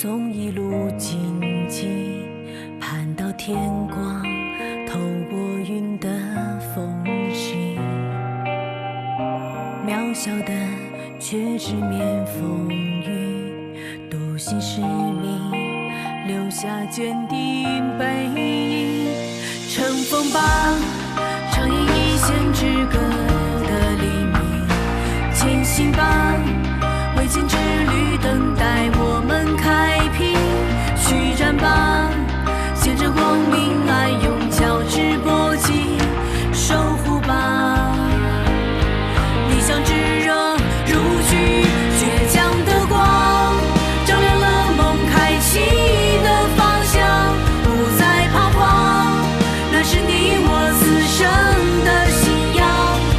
纵一路荆棘，盼到天光，透过云的缝隙，渺小的却直面风雨，独行使命，留下坚定背影。乘风吧，唱演一线之歌的黎明，前行吧，未见之旅等待我们开辟，续战吧，见证光明爱用交织搏击，守护吧，理想炙热如炬，倔强的光照亮了梦开启的方向，不再彷徨，那是你我此生的信仰，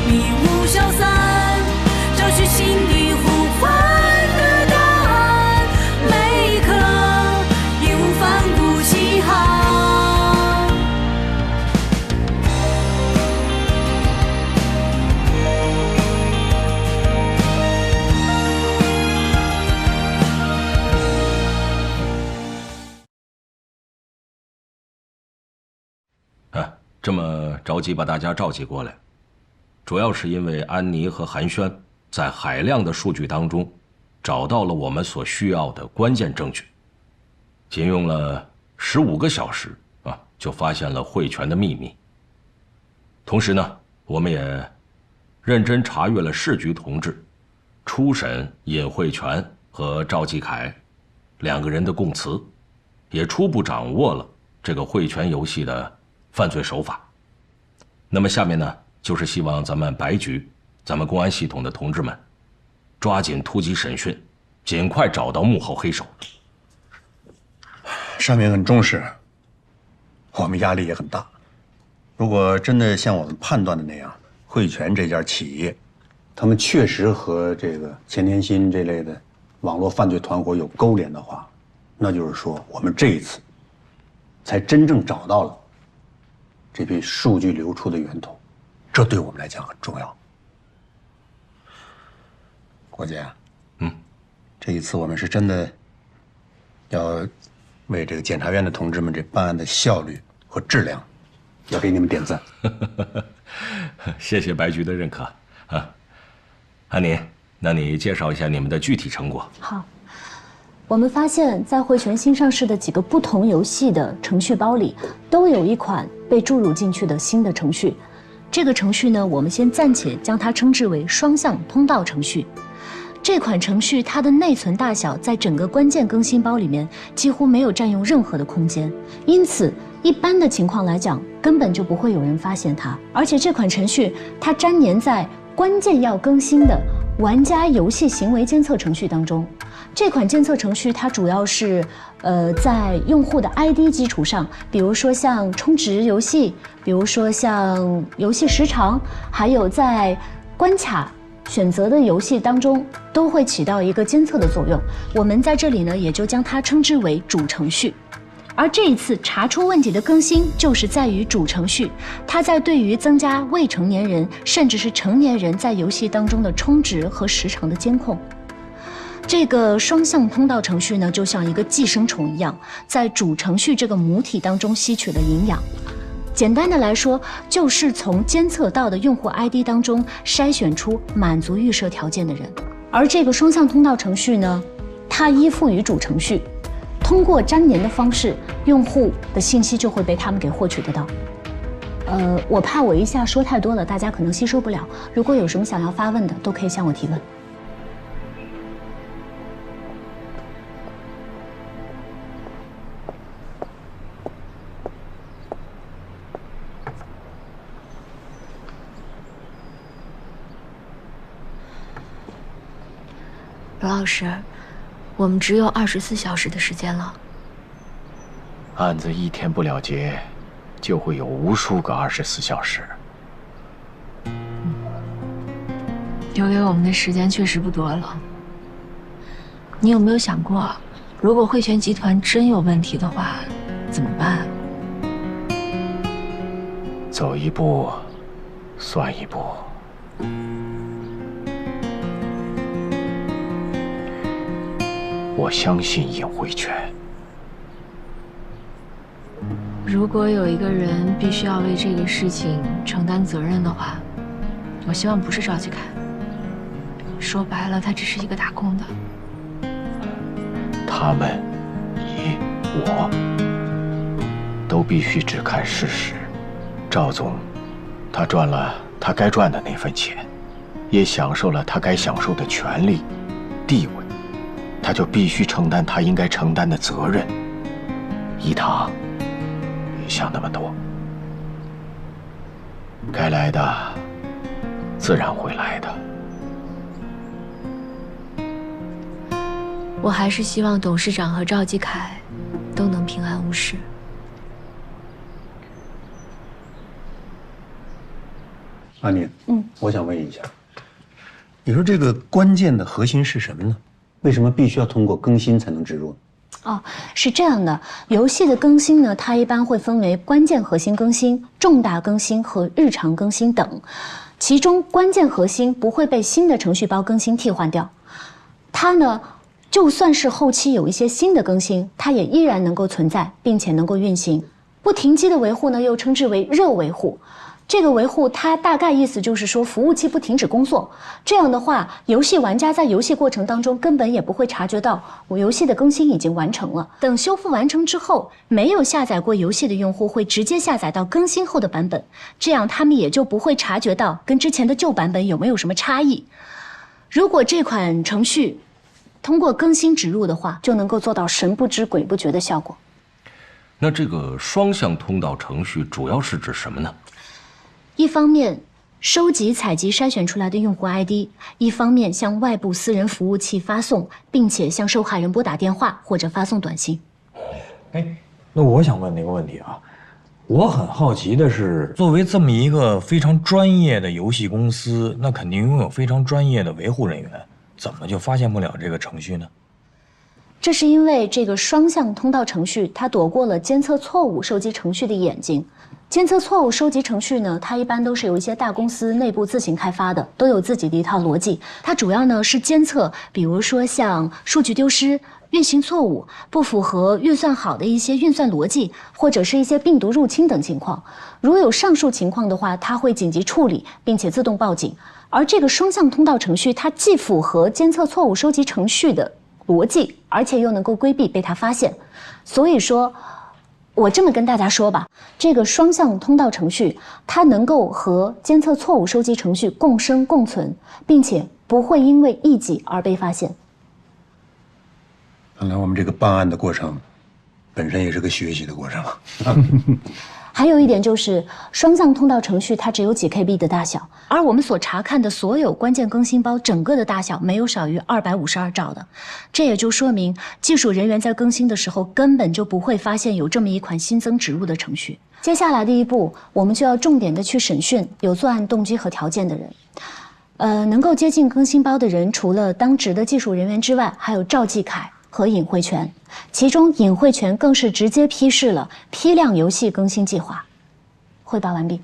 迷雾消散，找寻心底呼唤的答案，每一刻义无反顾起航。这么着急把大家召集过来，主要是因为安妮和韩轩在海量的数据当中找到了我们所需要的关键证据，仅用了15个小时就发现了汇泉的秘密。同时呢，我们也认真查阅了市局同志初审尹汇泉和赵继凯2个人的供词，也初步掌握了这个汇泉游戏的犯罪手法。那么下面呢，就是希望咱们白局、咱们公安系统的同志们抓紧突击审讯，尽快找到幕后黑手。上面很重视，我们压力也很大。如果真的像我们判断的那样，汇泉这家企业，他们确实和这个钱天新这类的网络犯罪团伙有勾连的话，那就是说我们这一次才真正找到了这批数据流出的源头，这对我们来讲很重要。郭姐，这一次我们是真的要为这个检察院的同志们这办案的效率和质量，要给你们点赞。谢谢白局的认可啊，安妮，那你介绍一下你们的具体成果。好。我们发现，在汇泉新上市的几个不同游戏的程序包里，都有一款被注入进去的新的程序。这个程序呢，我们先暂且将它称之为双向通道程序。这款程序它的内存大小在整个关键更新包里面几乎没有占用任何的空间，因此一般的情况来讲，根本就不会有人发现它。而且这款程序它粘连在关键要更新的玩家游戏行为监测程序当中。这款监测程序它主要是在用户的 ID 基础上，比如说像充值游戏，比如说像游戏时长，还有在关卡选择的游戏当中都会起到一个监测的作用。我们在这里呢，也就将它称之为主程序。而这一次查出问题的更新，就是在于主程序，它在对于增加未成年人甚至是成年人在游戏当中的充值和时长的监控。这个双向通道程序呢，就像一个寄生虫一样，在主程序这个母体当中吸取了营养。简单的来说，就是从监测到的用户 ID 当中筛选出满足预设条件的人。而这个双向通道程序呢，它依附于主程序，通过粘连的方式，用户的信息就会被他们给获取得到。我怕我一下说太多了，大家可能吸收不了。如果有什么想要发问的，都可以向我提问。罗老师，我们只有24小时的时间了。案子一天不了结，就会有无数个24小时。留给我们的时间确实不多了。你有没有想过，如果汇泉集团真有问题的话，怎么办？走一步，算一步。我相信尹慧泉。如果有一个人必须要为这个事情承担责任的话，我希望不是赵继凯。说白了，他只是一个打工的。他们，你我，都必须只看事实。赵总，他赚了他该赚的那份钱，也享受了他该享受的权利、地位，他就必须承担他应该承担的责任。一堂，别想那么多，该来的自然会来的。我还是希望董事长和赵继凯都能平安无事。阿宁，我想问一下，你说这个关键的核心是什么呢？为什么必须要通过更新才能植入？哦，是这样的，游戏的更新呢，它一般会分为关键核心更新、重大更新和日常更新等。其中关键核心不会被新的程序包更新替换掉，它呢，就算是后期有一些新的更新，它也依然能够存在，并且能够运行。不停机的维护呢，又称之为热维护。这个维护它大概意思就是说，服务器不停止工作。这样的话，游戏玩家在游戏过程当中根本也不会察觉到我游戏的更新已经完成了。等修复完成之后，没有下载过游戏的用户会直接下载到更新后的版本，这样他们也就不会察觉到跟之前的旧版本有没有什么差异。如果这款程序通过更新植入的话，就能够做到神不知鬼不觉的效果。那这个双向通道程序主要是指什么呢？一方面收集、采集、筛选出来的用户 ID， 一方面向外部私人服务器发送，并且向受害人拨打电话或者发送短信。哎，那我想问你个问题啊，我很好奇的是，作为这么一个非常专业的游戏公司，那肯定拥有非常专业的维护人员，怎么就发现不了这个程序呢？这是因为这个双向通道程序，它躲过了监测错误收集程序的眼睛。监测错误收集程序呢，它一般都是由一些大公司内部自行开发的，都有自己的一套逻辑。它主要呢是监测，比如说像数据丢失、运行错误、不符合运算好的一些运算逻辑，或者是一些病毒入侵等情况。如有上述情况的话，它会紧急处理，并且自动报警。而这个双向通道程序，它既符合监测错误收集程序的逻辑，而且又能够规避被它发现。所以说，我这么跟大家说吧，这个双向通道程序，它能够和监测错误收集程序共生共存，并且不会因为异己而被发现。看来我们这个办案的过程，本身也是个学习的过程啊。还有一点就是，双向通道程序它只有几 KB 的大小，而我们所查看的所有关键更新包整个的大小没有少于252兆的，这也就说明技术人员在更新的时候根本就不会发现有这么一款新增植入的程序。接下来的一步，我们就要重点的去审讯有作案动机和条件的人。能够接近更新包的人，除了当值的技术人员之外，还有赵继凯和尹慧泉，其中尹慧泉更是直接批示了批量游戏更新计划。汇报完毕。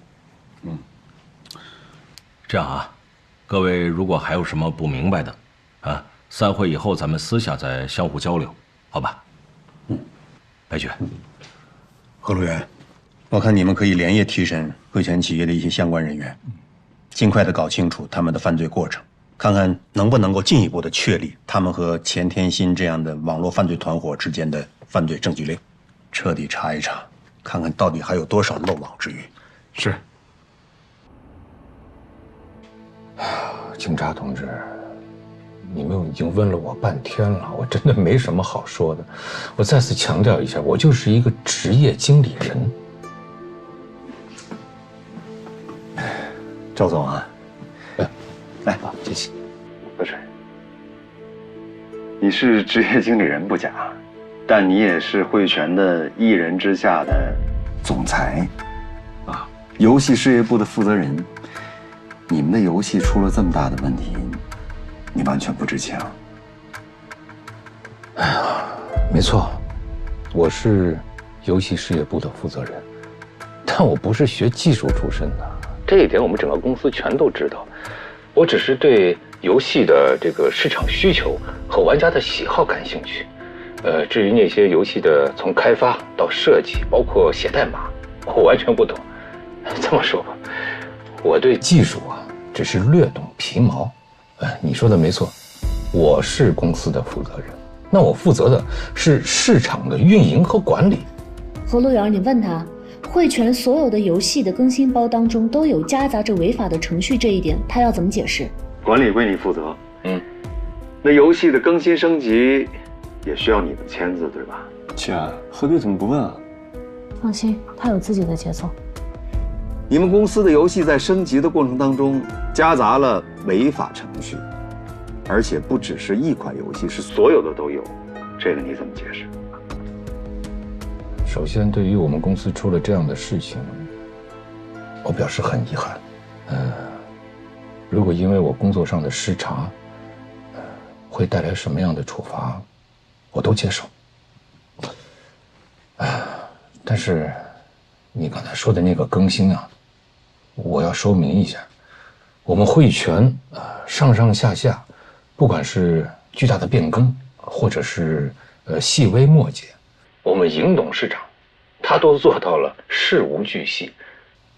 这样啊，各位如果还有什么不明白的，啊，散会以后咱们私下再相互交流，好吧？白雪，何路员，我看你们可以连夜提审汇泉企业的一些相关人员，尽快的搞清楚他们的犯罪过程。看看能不能够进一步的确立他们和钱天新这样的网络犯罪团伙之间的犯罪证据链，彻底查一查，看看到底还有多少漏网之鱼。是。警察同志，你们已经问了我半天了，我真的没什么好说的。我再次强调一下，我就是一个职业经理人。赵总啊，来，谢谢。不是，你是职业经理人不假，但你也是汇泉的一人之下的总裁，啊，游戏事业部的负责人。你们的游戏出了这么大的问题，你完全不知情。哎呀，没错，我是游戏事业部的负责人，但我不是学技术出身的，这一点我们整个公司全都知道。我只是对游戏的这个市场需求和玩家的喜好感兴趣。至于那些游戏的从开发到设计，包括写代码，我完全不懂。这么说吧，我对技术啊只是略懂皮毛。你说的没错，我是公司的负责人，那我负责的是市场的运营和管理。何路远，你问他，汇泉所有的游戏的更新包当中都有夹杂着违法的程序，这一点他要怎么解释？管理归你负责，那游戏的更新升级也需要你的签字，对吧？姐，何队怎么不问啊？放心，他有自己的节奏。你们公司的游戏在升级的过程当中夹杂了违法程序，而且不只是一款游戏，是所有的都有，这个你怎么解释？首先，对于我们公司出了这样的事情，我表示很遗憾。如果因为我工作上的失察，会带来什么样的处罚，我都接受。但是你刚才说的那个更新啊，我要说明一下，我们汇泉上上下下，不管是巨大的变更，或者是细微末节，我们尹董事长他都做到了事无巨细，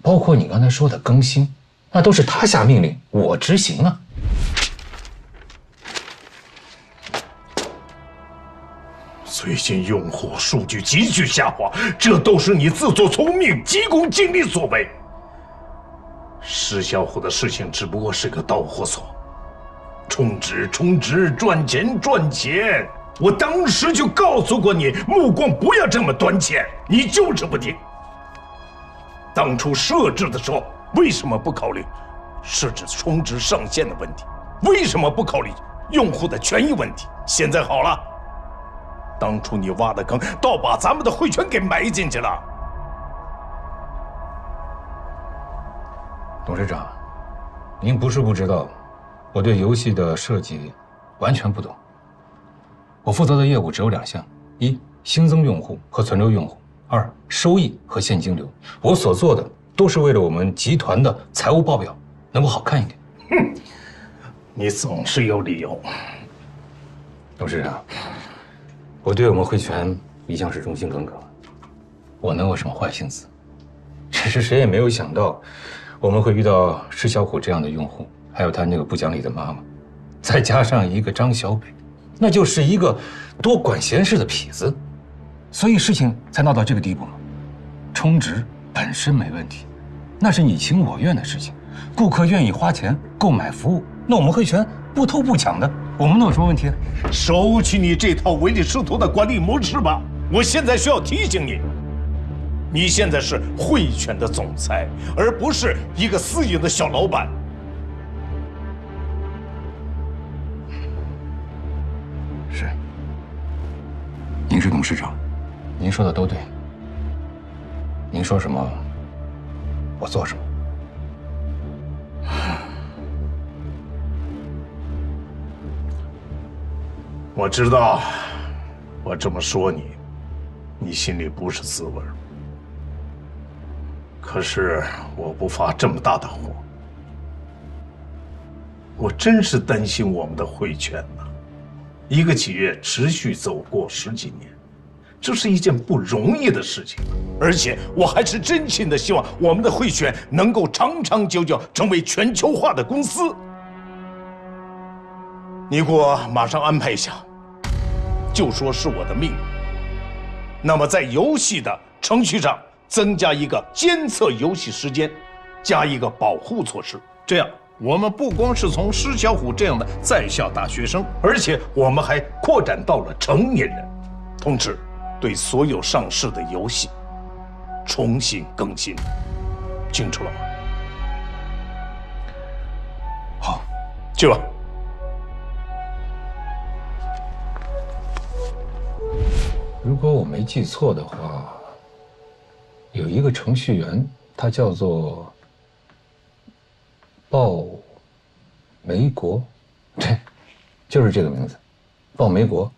包括你刚才说的更新，那都是他下命令，我执行啊。最近用户数据急剧下滑，这都是你自作聪明、急功近利所为。石小虎的事情只不过是个导火索，充值，赚钱。我当时就告诉过你，目光不要这么短浅，你就是不听。当初设置的时候，为什么不考虑设置充值上限的问题？为什么不考虑用户的权益问题？现在好了。当初你挖的坑，倒把咱们的汇泉给埋进去了。董事长，您不是不知道，我对游戏的设计完全不懂。我负责的业务只有2项：一、新增用户和存留用户；二、收益和现金流。我所做的都是为了我们集团的财务报表能够好看一点。哼，你总是有理由。董事长，我对我们汇泉一向是忠心耿耿，我能有什么坏心思？只是谁也没有想到，我们会遇到石小虎这样的用户，还有他那个不讲理的妈妈，再加上一个张小北，那就是一个多管闲事的痞子，所以事情才闹到这个地步嘛。充值本身没问题，那是你情我愿的事情，顾客愿意花钱购买服务，那我们汇泉不偷不抢的，我们能有什么问题？收起你这套唯利是图的管理模式吧！我现在需要提醒你，你现在是汇泉的总裁，而不是一个私营的小老板。是，您是董事长，您说的都对。您说什么，我做什么。我知道，我这么说你，你心里不是滋味。可是我不发这么大的火，我真是担心我们的汇泉呐。一个企业持续走过10几年，这是一件不容易的事情，而且我还是真心的希望我们的汇泉能够长长久久成为全球化的公司。你给我马上安排一下，就说是我的命令。那么在游戏的程序上增加一个监测游戏时间，加一个保护措施，这样我们不光是从施小虎这样的在校大学生，而且我们还扩展到了成年人。同时，对所有上市的游戏重新更新，清楚了吗？好，去吧。如果我没记错的话，有一个程序员，他叫做鲍梅国，对，就是这个名字，鲍梅国。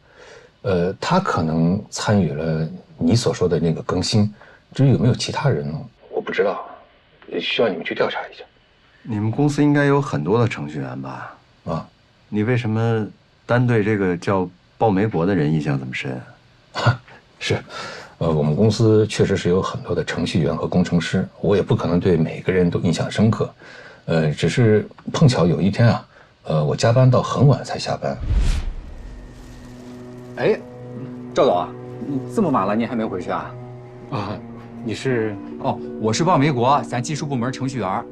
他可能参与了你所说的那个更新，至于有没有其他人呢，我不知道，需要你们去调查一下。你们公司应该有很多的程序员吧？啊，你为什么单对这个叫鲍梅国的人印象这么深啊？是，我们公司确实是有很多的程序员和工程师，我也不可能对每个人都印象深刻。只是碰巧有一天啊，我加班到很晚才下班。哎，赵总啊，这么晚了您还没回去啊？啊，你是？哦，我是鲍梅国，咱技术部门程序员。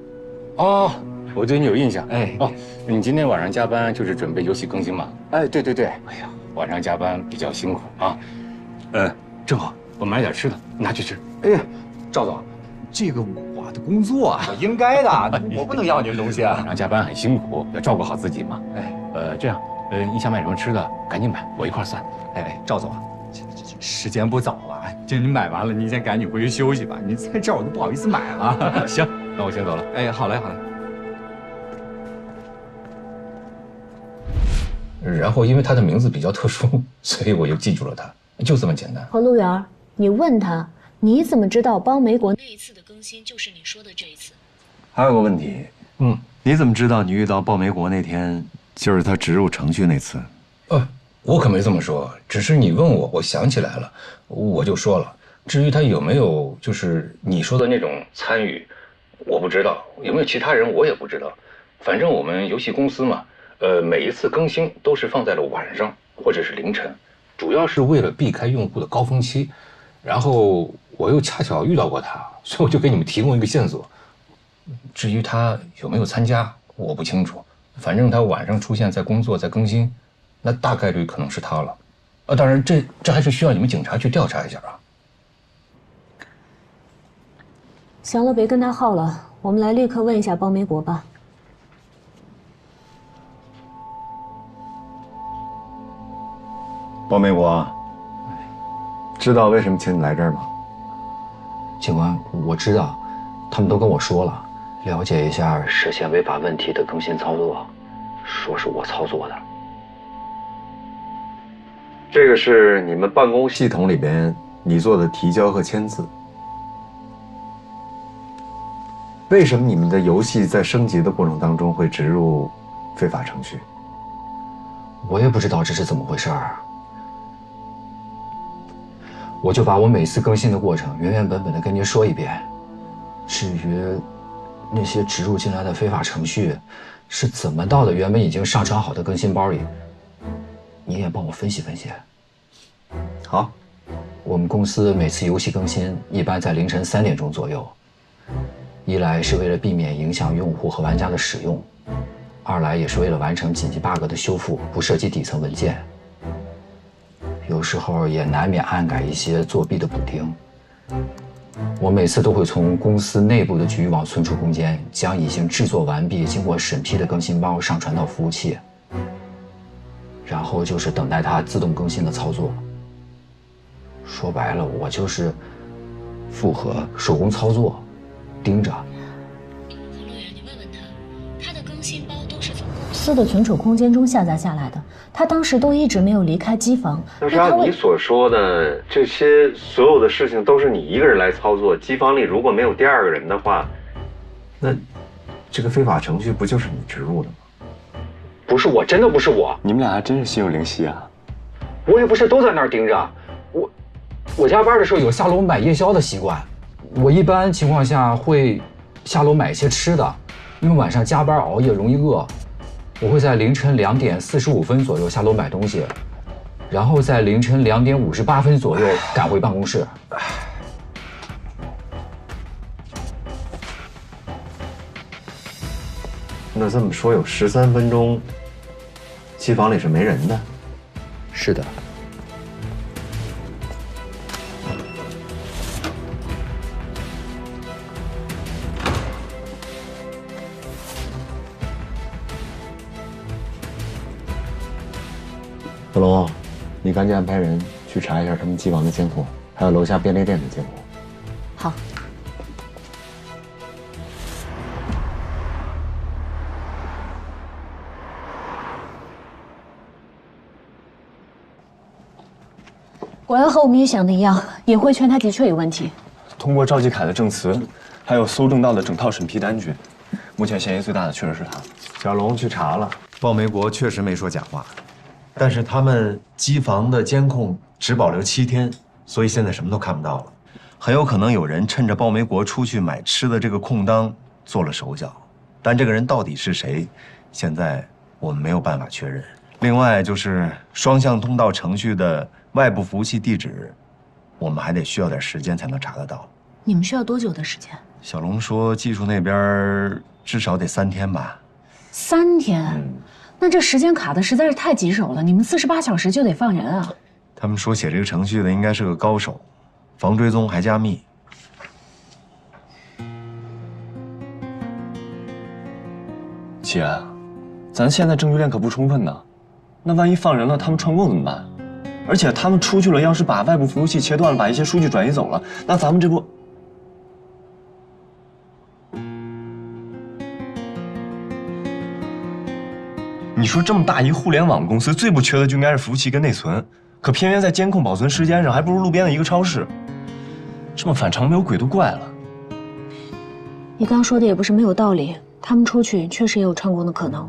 哦，我对你有印象。哎，哦，你今天晚上加班就是准备游戏更新吗？哎，对对对。哎呀，晚上加班比较辛苦啊。正好我买点吃的，拿去吃。哎呀，赵总，这个我的工作啊，我应该的，我不能要您东西啊。晚上加班很辛苦，要照顾好自己嘛。哎，这样，你想买什么吃的，赶紧买，我一块算。哎，赵总，这时间不早了，这您买完了，您先赶紧回去休息吧。您在这儿我都不好意思买了。行，那我先走了。哎，好嘞，好嘞。然后因为他的名字比较特殊，所以我就记住了他，就这么简单。何路源，你问他，你怎么知道邦梅国那一次的更新就是你说的这一次？还有个问题，你怎么知道你遇到鲍梅国那天就是他植入程序那次？我可没这么说，只是你问我，我想起来了，我就说了。至于他有没有就是你说的那种参与，我不知道，有没有其他人我也不知道。反正我们游戏公司嘛，每一次更新都是放在了晚上或者是凌晨，主要是为了避开用户的高峰期。然后我又恰巧遇到过他，所以我就给你们提供一个线索。至于他有没有参加，我不清楚。反正他晚上出现在工作，在更新，那大概率可能是他了。当然这还是需要你们警察去调查一下啊。行了，别跟他耗了，我们来立刻问一下邦梅国吧。鲍梅国，知道为什么请你来这儿吗？警官，我知道，他们都跟我说了，了解一下涉嫌违法问题的更新操作，说是我操作的。这个是你们办公系统里边你做的提交和签字。为什么你们的游戏在升级的过程当中会植入非法程序？我也不知道这是怎么回事儿。我就把我每次更新的过程原原本本的跟您说一遍。至于那些植入进来的非法程序是怎么到的原本已经上传好的更新包里，你也帮我分析分析。好，我们公司每次游戏更新一般在凌晨3点钟左右，一来是为了避免影响用户和玩家的使用，二来也是为了完成紧急 bug 的修复，不涉及底层文件。有时候也难免暗改一些作弊的补丁。我每次都会从公司内部的局域网存储空间，将已经制作完毕、经过审批的更新包上传到服务器，然后就是等待它自动更新的操作。说白了，我就是复核、手工操作，盯着。你问问他，他的更新包都是从公司的存储空间中下载下来的，他当时都一直没有离开机房。要是按你所说的，这些所有的事情都是你一个人来操作，机房里如果没有第二个人的话，那这个非法程序不就是你植入的吗？不是我，真的不是我。你们俩还真是心有灵犀啊！我也不是都在那儿盯着，我加班的时候有下楼买夜宵的习惯，我一般情况下会下楼买一些吃的，因为晚上加班熬夜容易饿。我会在凌晨2点45分左右下楼买东西，然后在凌晨2点58分左右赶回办公室。那这么说，有13分钟，机房里是没人的。是的。子龙，你赶紧安排人去查一下他们机房的监控，还有楼下便利店的监控。好。果然和我们预想的一样，尹慧圈他的确有问题。通过赵继凯的证词，还有搜证到的整套审批单据，目前嫌疑最大的确实是他。小龙去查了，鲍梅国确实没说假话，但是他们机房的监控只保留7天，所以现在什么都看不到了。很有可能有人趁着鲍梅国出去买吃的这个空当做了手脚，但这个人到底是谁，现在我们没有办法确认。另外就是双向通道程序的外部服务器地址，我们还得需要点时间才能查得到。你们需要多久的时间？小龙说技术那边至少得3天吧。3天？那这时间卡的实在是太棘手了，你们48小时就得放人啊！他们说写这个程序的应该是个高手，防追踪还加密。姐，咱现在证据链可不充分呢，那万一放人了，他们串供怎么办？而且他们出去了，要是把外部服务器切断了，把一些数据转移走了，那咱们这不……你说这么大一互联网公司，最不缺的就应该是服务器跟内存，可偏偏在监控保存时间上，还不如路边的一个超市。这么反常没有鬼都怪了。你刚说的也不是没有道理，他们出去确实也有串供的可能。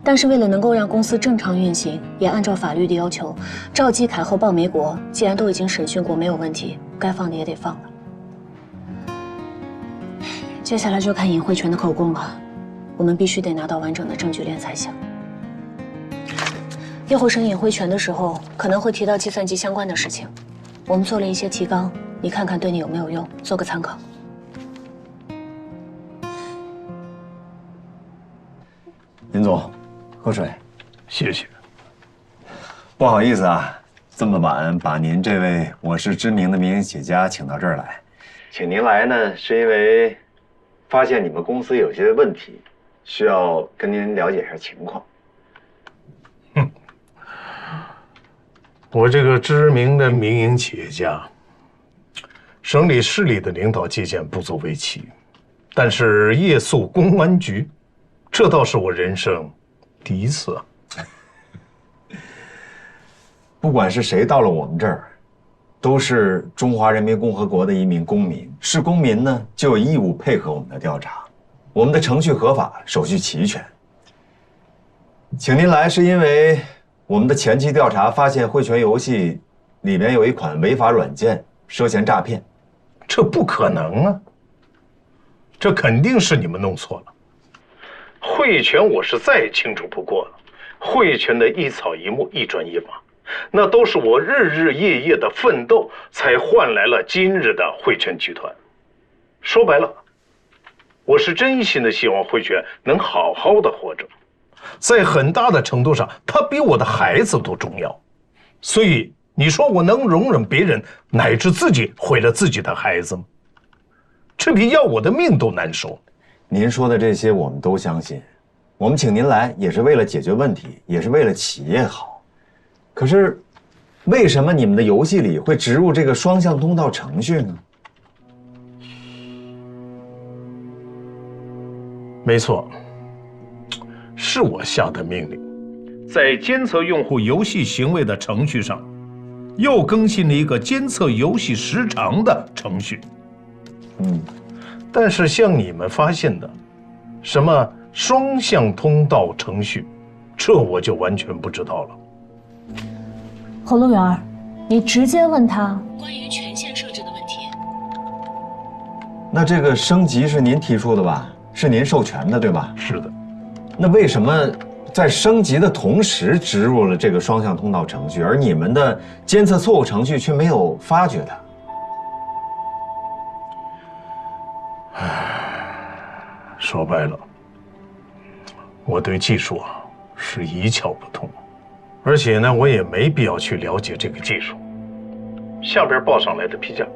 但是为了能够让公司正常运行，也按照法律的要求，赵基凯和鲍梅国既然都已经审讯过没有问题，该放的也得放了。接下来就看尹慧泉的口供了，我们必须得拿到完整的证据链才行。一会儿审尹慧泉的时候，可能会提到计算机相关的事情，我们做了一些提纲，你看看对你有没有用，做个参考。林总，喝水。谢谢。不好意思啊，这么晚把您这位我是知名的民营企业家请到这儿来。请您来呢，是因为发现你们公司有些问题，需要跟您了解一下情况。我这个知名的民营企业家，省里市里的领导接见不足为奇，但是夜宿公安局，这倒是我人生第一次啊。不管是谁到了我们这儿，都是中华人民共和国的一名公民，是公民呢就有义务配合我们的调查，我们的程序合法，手续齐全。请您来是因为我们的前期调查发现，汇泉游戏里边有一款违法软件涉嫌诈骗。这不可能啊！这肯定是你们弄错了。汇泉我是再清楚不过了，汇泉的一草一木、一砖一瓦，那都是我日日夜夜的奋斗才换来了今日的汇泉集团。说白了，我是真心的希望汇泉能好好的活着。在很大的程度上，他比我的孩子都重要，所以你说我能容忍别人乃至自己毁了自己的孩子吗？这比要我的命都难受。您说的这些我们都相信，我们请您来也是为了解决问题，也是为了企业好。可是，为什么你们的游戏里会植入这个双向通道程序呢？没错。是我下的命令，在监测用户游戏行为的程序上，又更新了一个监测游戏时长的程序。但是像你们发现的，什么双向通道程序，这我就完全不知道了。侯路源，你直接问他关于权限设置的问题。那这个升级是您提出的吧？是您授权的，对吧？是的。那为什么在升级的同时植入了这个双向通道程序，而你们的监测错误程序却没有发觉它？说白了，我对技术是一窍不通，而且呢，我也没必要去了解这个技术。下边报上来的批价，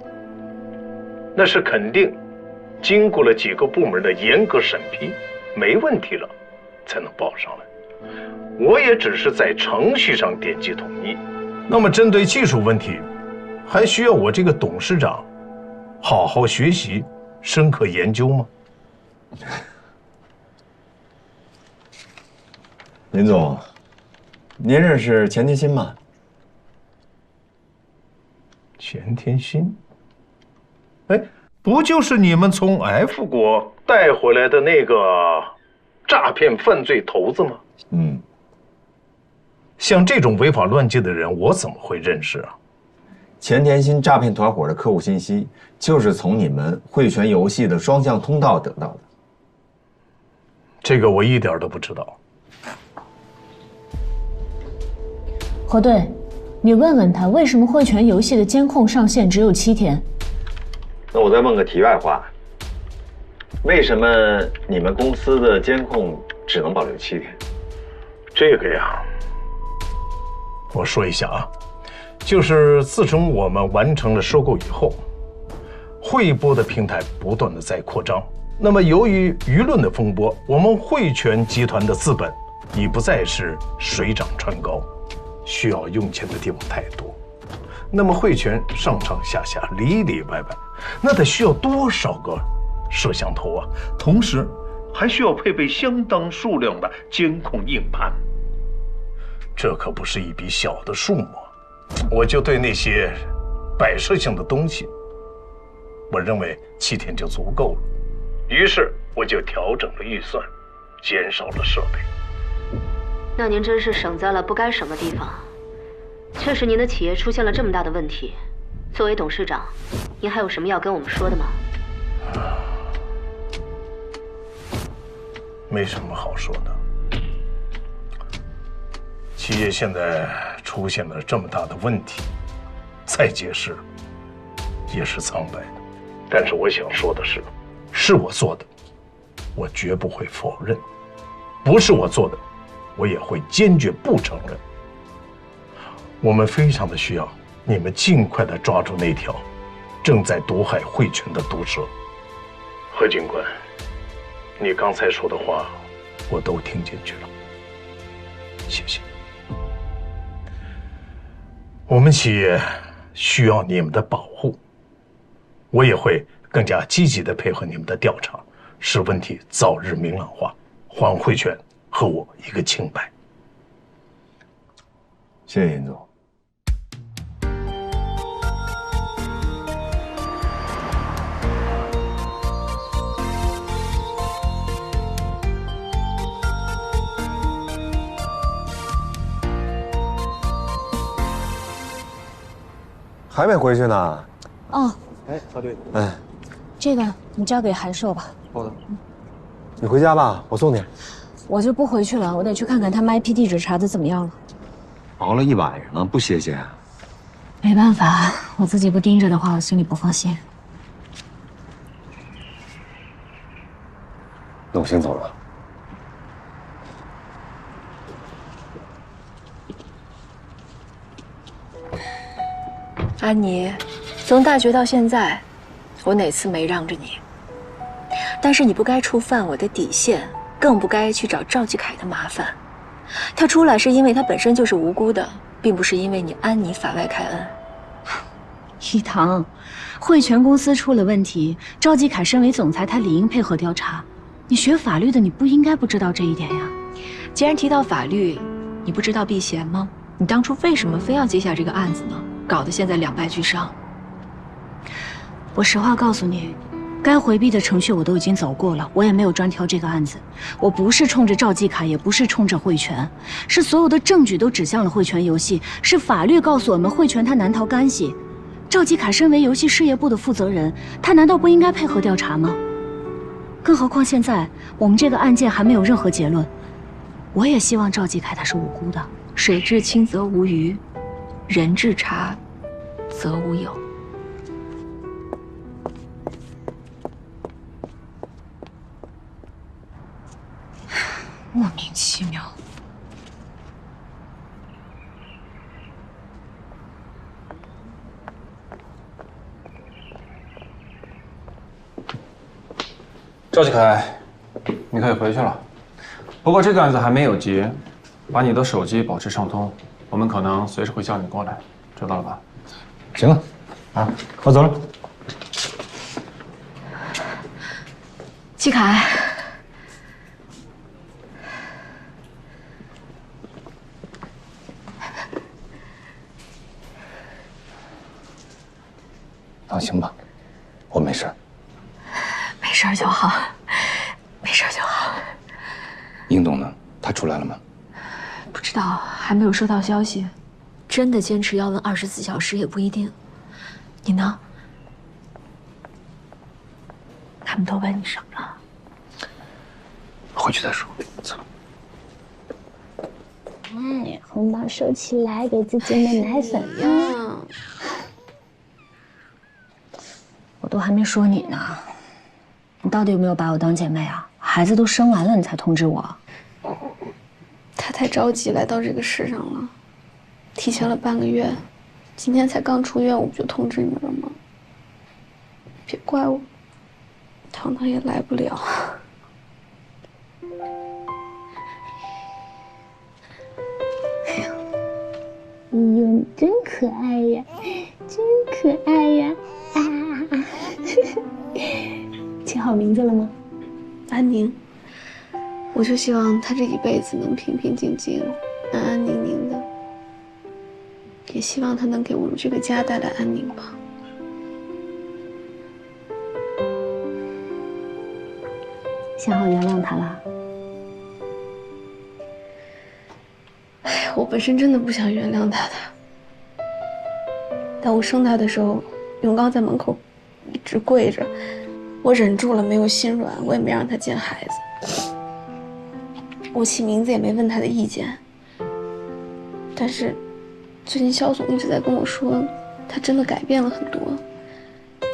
那是肯定经过了几个部门的严格审批，没问题了才能报上来。我也只是在程序上点击同意。那么针对技术问题，还需要我这个董事长好好学习、深刻研究吗？林总，您认识钱天新吗？钱天新？哎，不就是你们从 F 国带回来的那个诈骗犯罪头子吗？像这种违法乱纪的人，我怎么会认识啊？钱田新诈骗团伙的客户信息就是从你们汇泉游戏的双向通道得到的。这个我一点都不知道。何队，你问问他，为什么汇泉游戏的监控上线只有7天？那我再问个题外话，为什么你们公司的监控只能保留7天？这个呀，我说一下啊，就是自从我们完成了收购以后，汇播的平台不断的在扩张。那么由于舆论的风波，我们汇泉集团的资本已不再是水涨船高，需要用钱的地方太多。那么汇泉上上下下里里外外，那得需要多少个摄像头啊？同时还需要配备相当数量的监控硬盘，这可不是一笔小的数目。我就对那些摆设性的东西，我认为7天就足够了。于是我就调整了预算，减少了设备。那您真是省在了不该省的地方。确实您的企业出现了这么大的问题，作为董事长，您还有什么要跟我们说的吗？没什么好说的。企业现在出现了这么大的问题，再解释也是苍白的。但是我想说的是我做的，我绝不会否认；不是我做的，我也会坚决不承认。我们非常的需要你们尽快的抓住那条正在毒害汇泉的毒蛇。何警官，你刚才说的话我都听进去了，谢谢。我们企业需要你们的保护，我也会更加积极的配合你们的调查，使问题早日明朗化，还汇泉和我一个清白。谢谢严总。还没回去呢。哦，哎，曹队。哎，这个你交给韩寿吧。好的。你回家吧，我送你。我就不回去了，我得去看看他们 IP 地址查的怎么样了。熬了一晚上了，不歇歇啊？没办法，我自己不盯着的话，我心里不放心。那我先走了。安妮，从大学到现在，我哪次没让着你？但是你不该触犯我的底线，更不该去找赵继凯的麻烦。他出来是因为他本身就是无辜的，并不是因为你安妮法外开恩。一堂，汇泉公司出了问题，赵继凯身为总裁，他理应配合调查。你学法律的，你不应该不知道这一点呀。既然提到法律，你不知道避嫌吗？你当初为什么非要接下这个案子呢？搞得现在两败俱伤。我实话告诉你，该回避的程序我都已经走过了，我也没有专挑这个案子。我不是冲着赵继凯，也不是冲着汇泉，是所有的证据都指向了汇泉游戏，是法律告诉我们汇泉他难逃干系。赵继凯身为游戏事业部的负责人，他难道不应该配合调查吗？更何况现在我们这个案件还没有任何结论，我也希望赵继凯他是无辜的。水至清则无鱼，人至察则无有。莫名其妙。赵继凯，你可以回去了。不过这个案子还没有结，把你的手机保持畅通，我们可能随时会叫你过来，知道了吧？行了，啊，我走了。继凯，放心吧，我没事。没事就好，没事就好。英总呢？他出来了吗？不知知道，还没有收到消息。真的坚持要问24小时也不一定。你呢？他们都问你什么了？回去再说。走。哎，红包收起来，给自己买奶粉呀。我都还没说你呢，你到底有没有把我当姐妹啊？孩子都生完了，你才通知我。他太着急来到这个世上了，提前了半个月，今天才刚出院，我不就通知你们了吗？别怪我，糖糖也来不了。哎呦，你真可爱呀，真可爱呀！啊！起好名字了吗？安宁。我就希望他这一辈子能平平静静、安安宁宁的，也希望他能给我们这个家带来安宁吧。想好原谅他了？哎呀，我本身真的不想原谅他的，但我生他的时候，永刚在门口一直跪着，我忍住了，没有心软，我也没让他见孩子。我起名字也没问他的意见，但是最近肖总一直在跟我说，他真的改变了很多，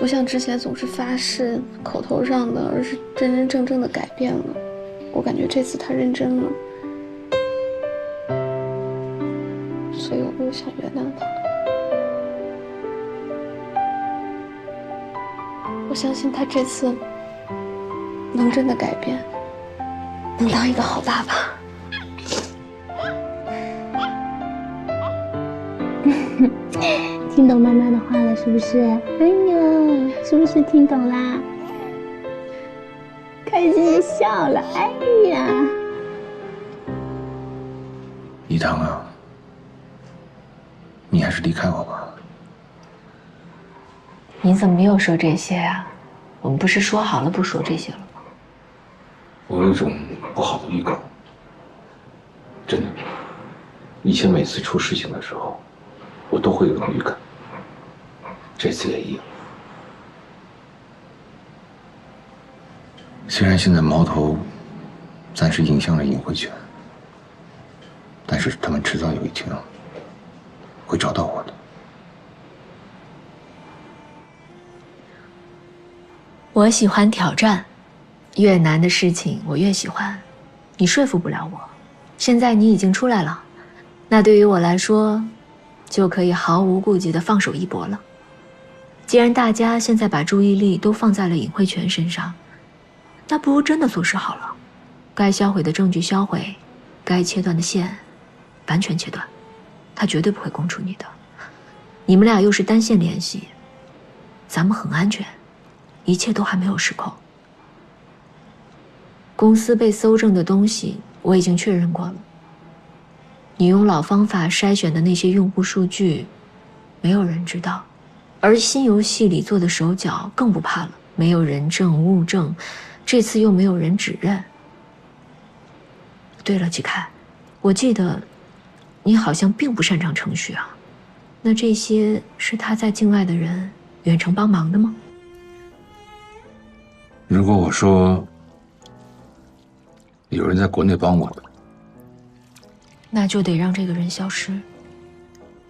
不像之前总是发誓口头上的，而是真真正正的改变了。我感觉这次他认真了，所以我又想原谅他。我相信他这次能真的改变，能当一个好爸爸。听懂妈妈的话了是不是？哎呀，是不是听懂啦？开心的笑了，哎呀！一堂啊，你还是离开我吧。你怎么又说这些啊？我们不是说好了不说这些了吗？我有一种不好的预感，真的。以前每次出事情的时候，我都会有种预感，这次也一样。虽然现在矛头暂时引向了尹慧泉，但是他们迟早有一天会找到我的。我喜欢挑战，越难的事情我越喜欢。你说服不了我，现在你已经出来了，那对于我来说，就可以毫无顾忌地放手一搏了。既然大家现在把注意力都放在了尹慧泉身上，那不如真的做事好了，该销毁的证据销毁，该切断的线完全切断，他绝对不会供出你的。你们俩又是单线联系，咱们很安全，一切都还没有失控。公司被搜证的东西我已经确认过了，你用老方法筛选的那些用户数据，没有人知道，而新游戏里做的手脚更不怕了，没有人证物证，这次又没有人指认。对了，季凯，我记得你好像并不擅长程序啊，那这些是他在境外的人远程帮忙的吗？如果我说有人在国内帮我的，那就得让这个人消失，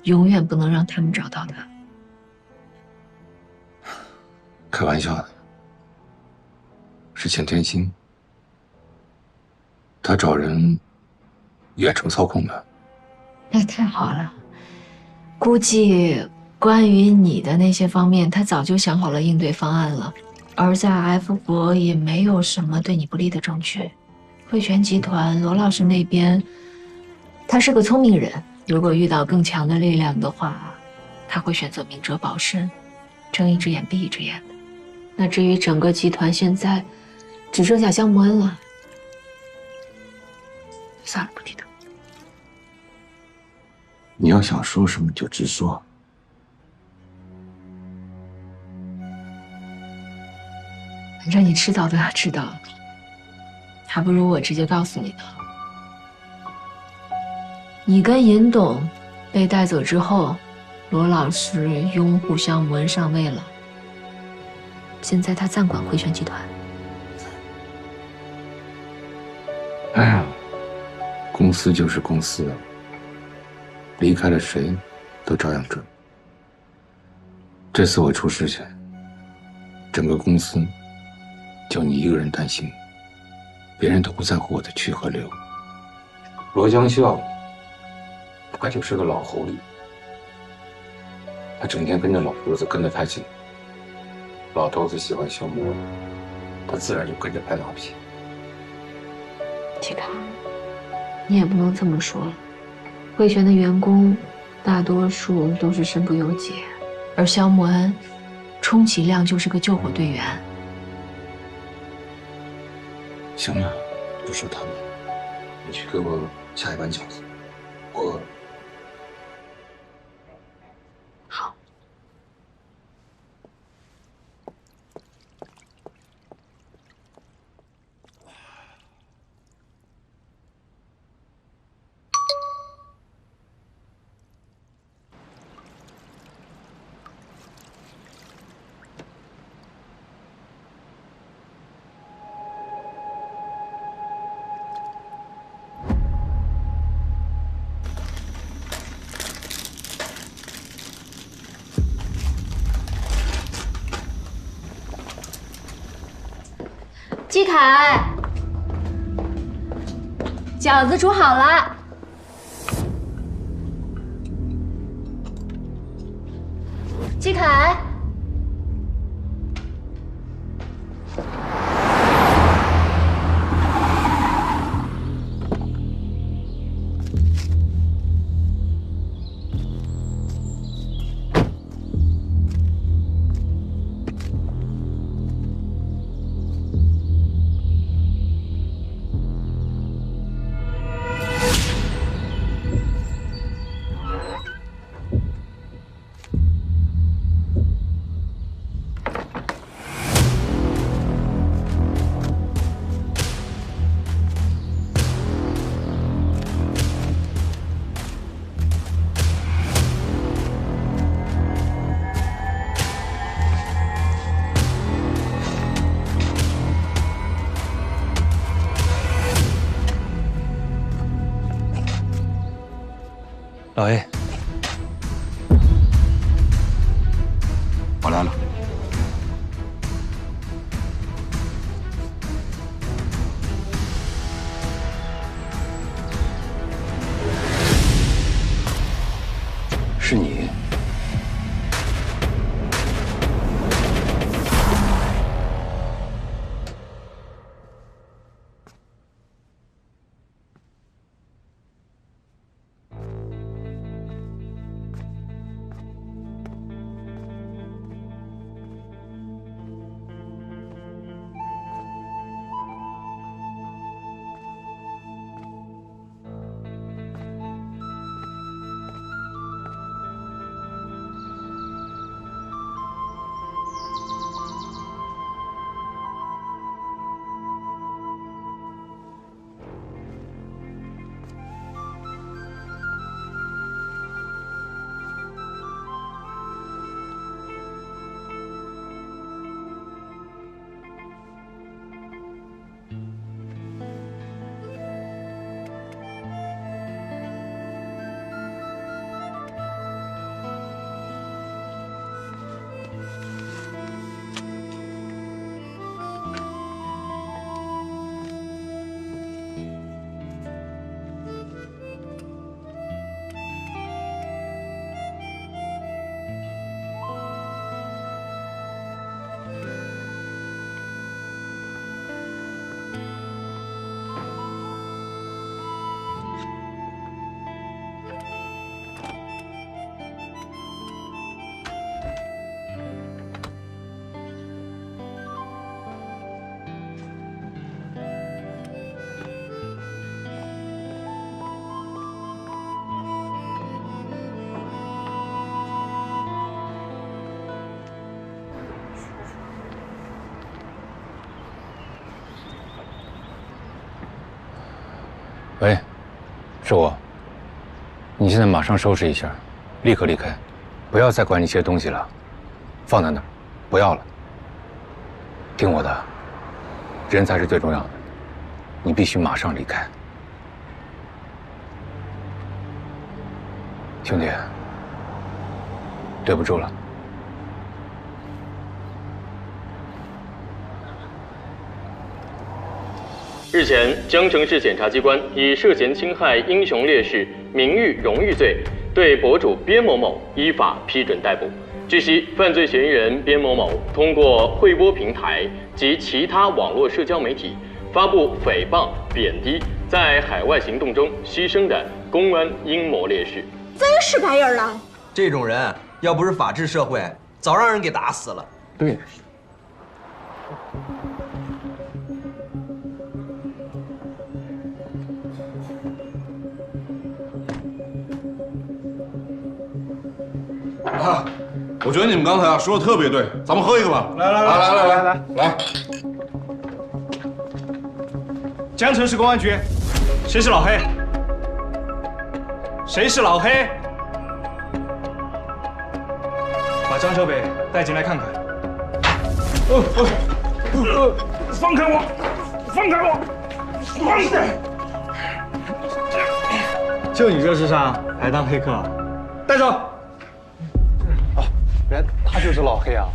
永远不能让他们找到他。开玩笑的，是钱天心，他找人远程操控的。那太好了，估计关于你的那些方面，他早就想好了应对方案了。而在 F 国也没有什么对你不利的证据。汇泉集团罗老师那边，他是个聪明人，如果遇到更强的力量的话，他会选择明哲保身，睁一只眼闭一只眼的。那至于整个集团，现在只剩下项目恩了。算了，不提他。你要想说什么就直说。反正你迟早都要知道，还不如我直接告诉你呢。你跟尹董被带走之后，罗老师拥护项目恩上位了，现在他暂管汇泉集团。哎呀，公司就是公司，离开了谁，都照样准。这次我出事情，整个公司就你一个人担心，别人都不在乎我的去和留。罗江笑，他就是个老狐狸，他整天跟着老头子跟得太紧，老头子喜欢消磨，他自然就跟着拍马屁。齐凯，你也不能这么说，汇泉的员工大多数都是身不由己，而肖莫恩充其量就是个救火队员。行了，不说他们，你去给我下一碗饺子，我饿了。好。季凯，饺子煮好了。季凯，老 A， 我来了。是你。喂，是我。你现在马上收拾一下，立刻离开，不要再管那些东西了，放在那儿，不要了。听我的，人才是最重要的，你必须马上离开。兄弟，对不住了。日前，江城市检察机关以涉嫌侵害英雄烈士名誉荣誉罪，对博主边某某依法批准逮捕。据悉，犯罪嫌疑人边某某通过会播平台及其他网络社交媒体发布诽谤、贬低在海外行动中牺牲的公安英模烈士。真是白人了！这种人要不是法治社会，早让人给打死了。对。啊，我觉得你们刚才说的特别对，咱们喝一个吧。来，江城市公安局，谁是老黑？谁是老黑？把张小北带进来看看。放开我！放开我！放开！就你这智商，还当黑客？带走！原来他就是老黑啊！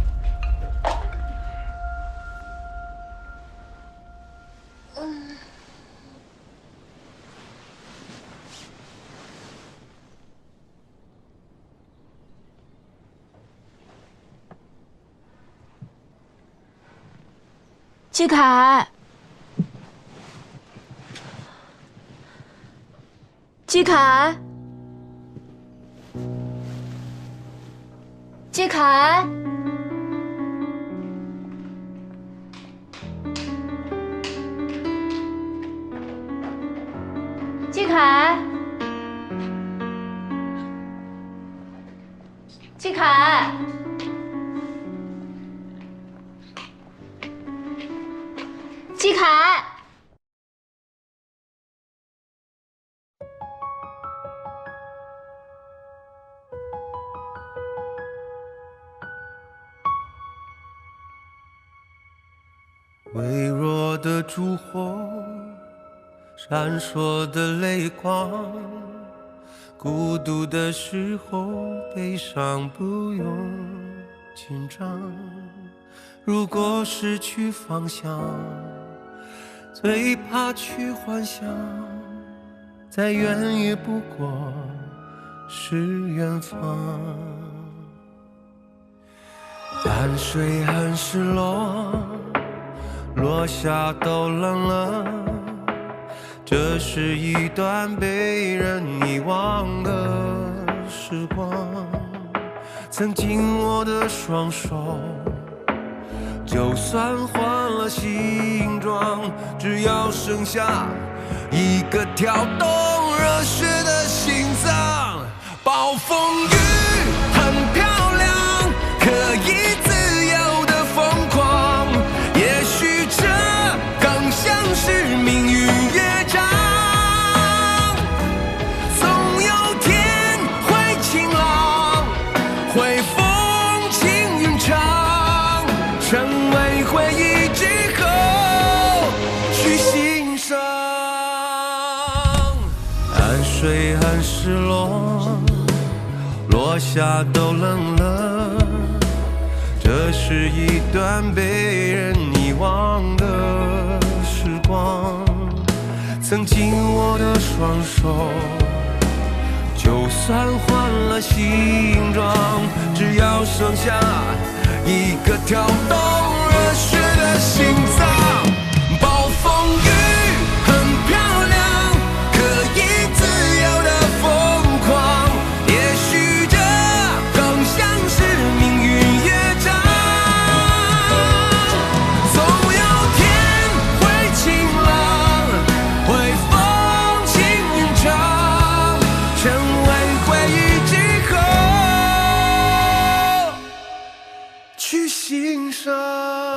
季凯，季凯，季凯，季凯，季凯。季凯，微弱的烛火，闪烁的泪光，孤独的时候，悲伤不用紧张。如果失去方向，最怕去幻想，再远也不过是远方。汗水很失落，落下都冷了，这是一段被人遗忘的时光。曾经握的双手，就算换了形状，只要剩下一个跳动热血的心脏。暴风雨很漂亮，可以自由的疯狂，也许这更像是命运乐章。总有天会晴朗，会风轻云长，成为回忆之后去欣赏。汗水很失落，落下都冷了，这是一段被人遗忘的时光。曾紧握的双手，就算换了形状，只要剩下一个跳动热血的心脏。暴风雨很漂亮，可以自由的疯狂，也许这更像是命运乐章。总有天会晴朗，会风轻云长，成为回忆之后去欣赏。